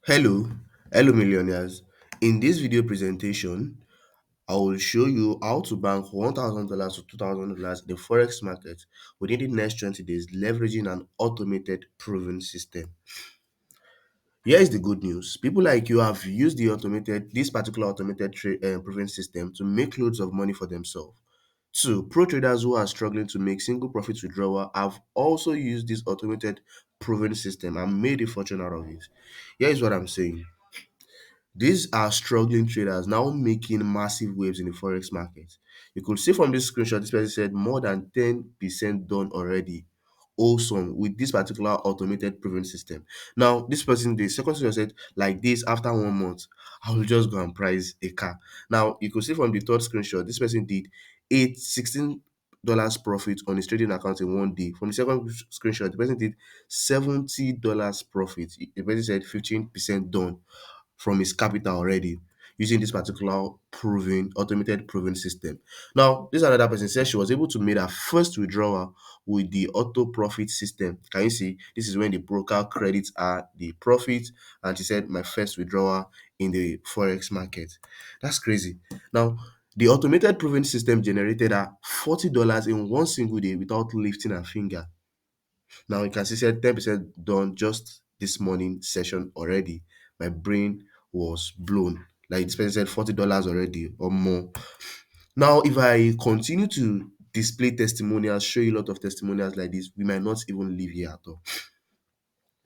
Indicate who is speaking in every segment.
Speaker 1: Hello, hello millionaires. In this video presentation, I will show you how to bank $1,000 to $2,000 in the forex market within the next 20 days, leveraging an automated proven system. Here is the good news. People like you have used this particular automated proven system to make loads of money for themselves. Two, pro traders who are struggling to make single profit withdrawal have also used this automated proven system and made a fortune out of it. Here is what I'm saying. These are struggling traders now making massive waves in the forex market. You could see from this screenshot, this person said more than 10% done already. Awesome with this particular automated proven system. Now, this person, the second screenshot said, like this, after 1 month, I will just go and price a car. Now, you could see from the third screenshot, this person did $16 profit on his trading account in 1 day. From the second screenshot, the person did $70 profit. The person said 15% done from his capital already using this particular proven automated proven system. Now, this another person said she was able to make her first withdrawal with the auto profit system. Can you see? This is when the broker credits her the profit, and she said my first withdrawal in the forex market. That's crazy. Now, the automated proven system generated her $40 in one single day without lifting her finger. Now you can see said 10% done just this morning session already. My brain was blown. Like this person said $40 already or more. Now, if I continue to display testimonials, show you a lot of testimonials like this, we might not even live here at all.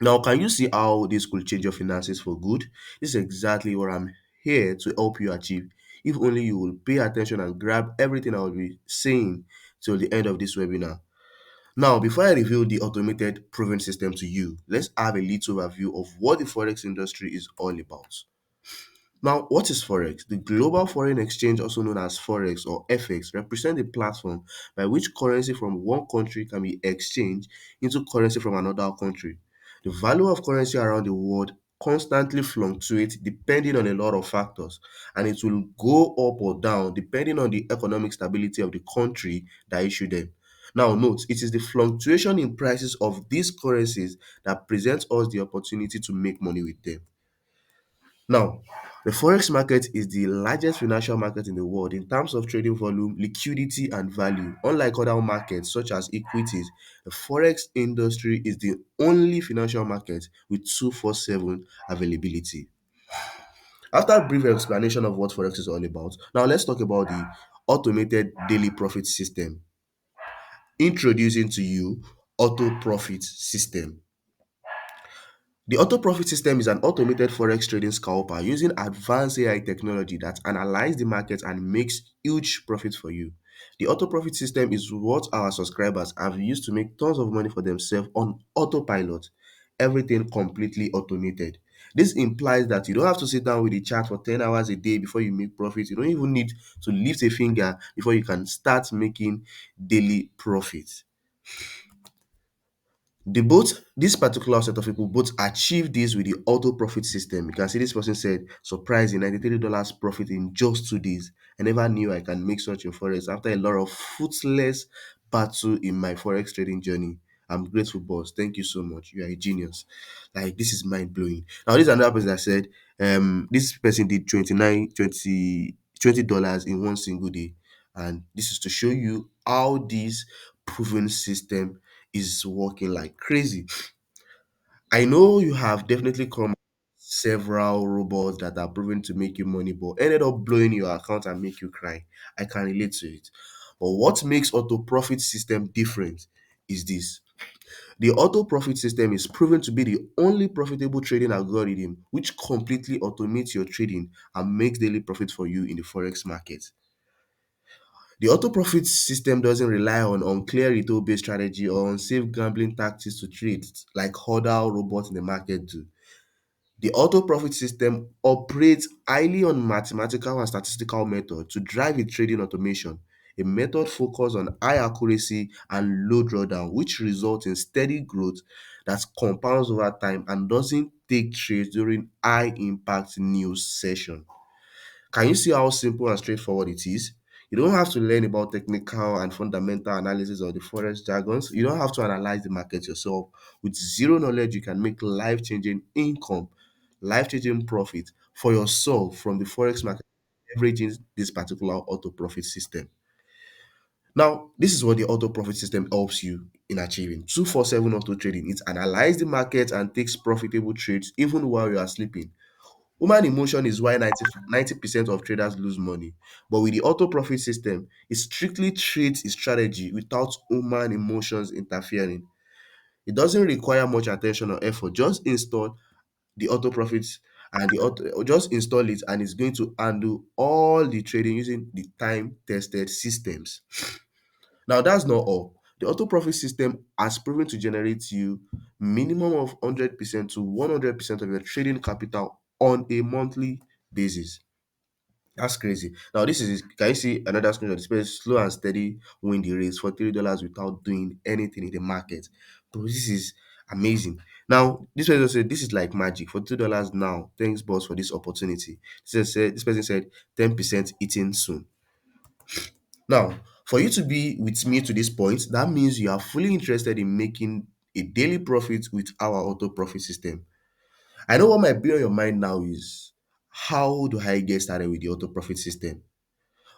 Speaker 1: Now, can you see how this could change your finances for good? This is exactly what I'm here to help you achieve. If only you will pay attention and grab everything I will be saying till the end of this webinar. Now, before I reveal the automated proven system to you, let's have a little overview of what the forex industry is all about. Now, what is forex? The global foreign exchange, also known as forex or FX, represents a platform by which currency from one country can be exchanged into currency from another country. The value of currency around the world constantly fluctuates depending on a lot of factors, and it will go up or down depending on the economic stability of the country that issued them. Now, note, it is the fluctuation in prices of these currencies that presents us the opportunity to make money with them. Now, the forex market is the largest financial market in the world in terms of trading volume, liquidity, and value. Unlike other markets such as equities, the forex industry is the only financial market with 24/7 availability. After a brief explanation of what forex is all about, now let's talk about the automated daily profit system. Introducing to you auto profit system. The auto profit system is an automated forex trading scalper using advanced AI technology that analyzes the market and makes huge profits for you. The auto profit system is what our subscribers have used to make tons of money for themselves on autopilot. Everything completely automated. This implies that you don't have to sit down with the chart for 10 hours a day before you make profits. You don't even need to lift a finger before you can start making daily profits. This particular set of people both achieve this with the auto profit system. You can see this person said, surprising $93 profit in just 2 days. I never knew I can make such in forex after a lot of fruitless battle in my forex trading journey. I'm grateful, boss. Thank you so much. You are a genius. Like, this is mind blowing. Now, this is another person that said, this person did 29 $20 in one single day. And this is to show you how this proven system is working like crazy. I know you have definitely come several robots that are proven to make you money, but ended up blowing your account and make you cry. I can relate to it. But what makes auto profit system different is this. The auto profit system is proven to be the only profitable trading algorithm which completely automates your trading and makes daily profit for you in the forex market. The auto profit system doesn't rely on unclear retail-based strategy or on safe gambling tactics to trade like other robots in the market do. The auto profit system operates highly on mathematical and statistical method to drive its trading automation, a method focused on high accuracy and low drawdown, which results in steady growth that compounds over time and doesn't take trades during high impact news session. Can you see how simple and straightforward it is? You don't have to learn about technical and fundamental analysis of the forex jargons. You don't have to analyze the market yourself. With zero knowledge, you can make life-changing income life-changing profit for yourself from the forex market, leveraging this particular auto profit system. Now, this is what the auto profit system helps you in achieving. 247 auto trading. It analyzes the market and takes profitable trades even while you are sleeping. Human emotion is why 90% of traders lose money. But with the auto profit system, it strictly trades its strategy without human emotions interfering. It doesn't require much attention or effort. Just install the auto profits and the auto, just install it, and it's going to handle all the trading using the time tested systems. Now, that's not all. The auto profit system has proven to generate you minimum of 100% to 100% of your trading capital on a monthly basis. That's crazy. Now, this is, can you see another screenshot? Displays slow and steady win the race for $3 without doing anything in the market. Bro, this is amazing. Now, this person said this is like magic for $2 now. Thanks, boss, for this opportunity. This person said 10% eating soon. Now, for you to be with me to this point, that means you are fully interested in making a daily profit with our auto profit system. I know what might be on your mind now is, how do I get started with the auto profit system?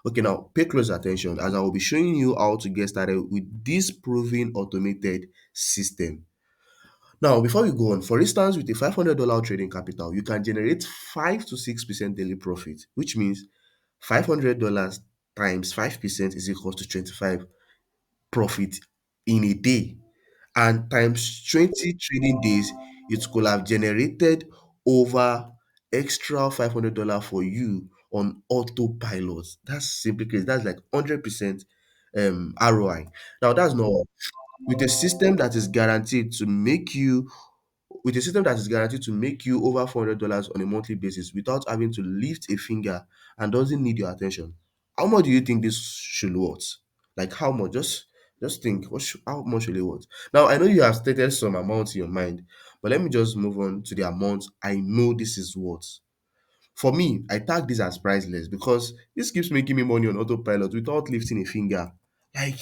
Speaker 1: Okay, now pay close attention as I will be showing you how to get started with this proven automated system. Now, before we go on, for instance, with a $500 trading capital, you can generate 5 to 6% daily profit, which means $500 times 5% is equal to 25 profit in a day, and times 20 trading days, it could have generated over extra $500 for you on autopilot. That's simply crazy. That's like 100% ROI. Now, that's not all. With a system that is guaranteed to make you with a system that is guaranteed to make you over $400 on a monthly basis without having to lift a finger and doesn't need your attention. How much do you think this should worth? Like how much? Just think, how much should it worth? Now, I know you have stated some amount in your mind, but let me just move on to the amount I know this is worth. For me, I tag this as priceless because this keeps making me money on autopilot without lifting a finger. Like,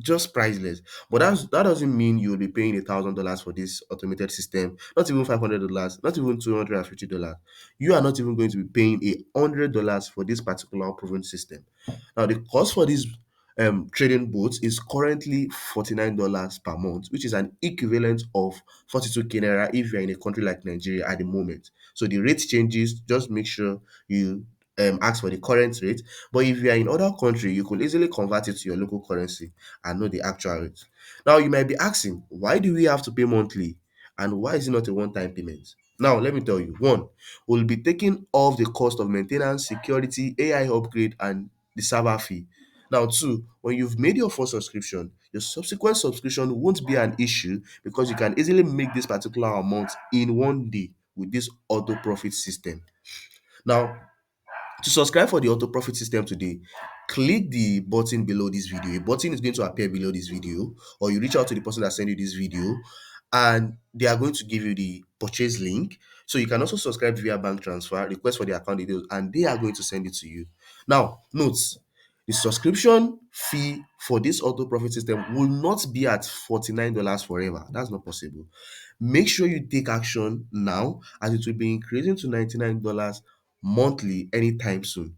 Speaker 1: just priceless. But that doesn't mean you'll be paying $1,000 for this automated system, not even $500, not even $250. You are not even going to be paying $100 for this particular proven system. Now, the cost for this trading boats is currently $49 per month, which is an equivalent of 42k naira if you're in a country like Nigeria at the moment. So the rate changes, just make sure you ask for the current rate. But if you are in other country, you could easily convert it to your local currency and know the actual rate. Now, you might be asking, why do we have to pay monthly? And why is it not a one-time payment? Now, let me tell you. One, we'll be taking off the cost of maintenance, security, AI upgrade, and the server fee. Now, two, when you've made your first subscription, your subsequent subscription won't be an issue because you can easily make this particular amount in one day with this auto profit system. Now, to subscribe for the auto profit system today, click the button below this video. A button is going to appear below this video, or you reach out to the person that sent you this video, and they are going to give you the purchase link. So you can also subscribe via bank transfer, request for the account details, and they are going to send it to you. Now, note, the subscription fee for this auto profit system will not be at $49 forever. That's not possible. Make sure you take action now, as it will be increasing to $99 monthly anytime soon.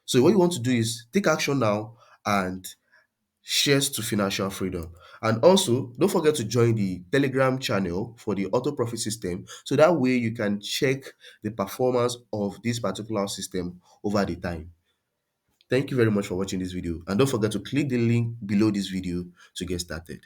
Speaker 1: So what you want to do is take action now and shares to financial freedom. And also, don't forget to join the Telegram channel for the auto profit system, so that way you can check the performance of this particular system over the time. Thank you very much for watching this video, and don't forget to click the link below this video to get started.